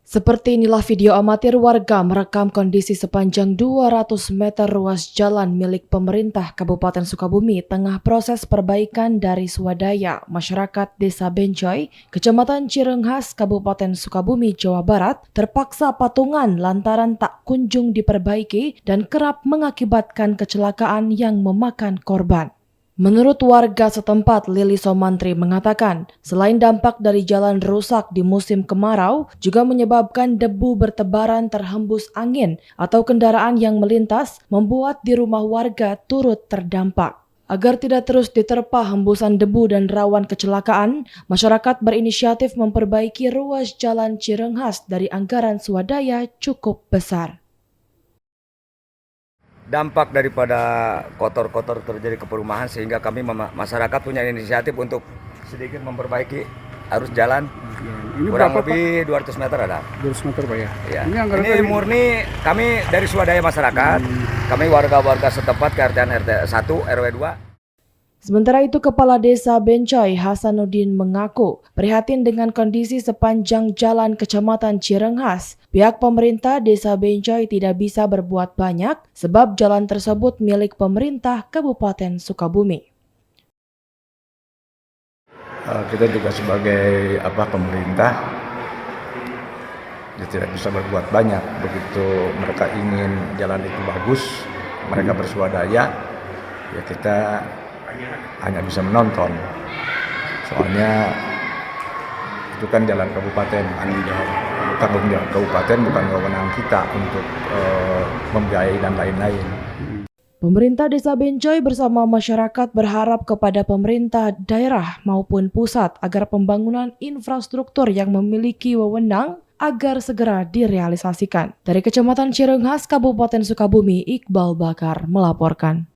Seperti inilah video amatir warga merekam kondisi sepanjang 200 meter ruas jalan milik pemerintah Kabupaten Sukabumi tengah proses perbaikan dari swadaya masyarakat Desa Bencoy, Kecamatan Cirenghas, Kabupaten Sukabumi, Jawa Barat, terpaksa patungan lantaran tak kunjung diperbaiki dan kerap mengakibatkan kecelakaan yang memakan korban. Menurut warga setempat, Lili Somantri mengatakan, selain dampak dari jalan rusak di musim kemarau, juga menyebabkan debu bertebaran terhembus angin atau kendaraan yang melintas, membuat di rumah warga turut terdampak. Agar tidak terus diterpa hembusan debu dan rawan kecelakaan, masyarakat berinisiatif memperbaiki ruas jalan Cirenghas dari anggaran swadaya cukup besar. Dampak daripada kotor-kotor terjadi ke perumahan sehingga kami masyarakat punya inisiatif untuk sedikit memperbaiki arus jalan. Ini kurang berapa, lebih Pak? 200 meter ada. 200 meter Pak ya? Ya. Ini murni kami dari swadaya masyarakat, kami warga-warga setempat KRT RT 1 RW 2. Sementara itu, Kepala Desa Bencoy Hasanuddin mengaku prihatin dengan kondisi sepanjang jalan Kecamatan Cirenghas. Pihak pemerintah Desa Bencoy tidak bisa berbuat banyak sebab jalan tersebut milik pemerintah Kabupaten Sukabumi. Kita juga sebagai pemerintah tidak bisa berbuat banyak. Begitu mereka ingin jalan itu bagus, mereka bersuadaya, ya kita hanya bisa menonton. Soalnya itu kan jalan kabupaten, tanggung jawab kabupaten, bukan wewenang kita untuk membiayai dan lain-lain. Pemerintah Desa Bencoy bersama masyarakat berharap kepada pemerintah daerah maupun pusat agar pembangunan infrastruktur yang memiliki wewenang agar segera direalisasikan. Dari Kecamatan Cirenghas, Kabupaten Sukabumi, Iqbal Bakar melaporkan.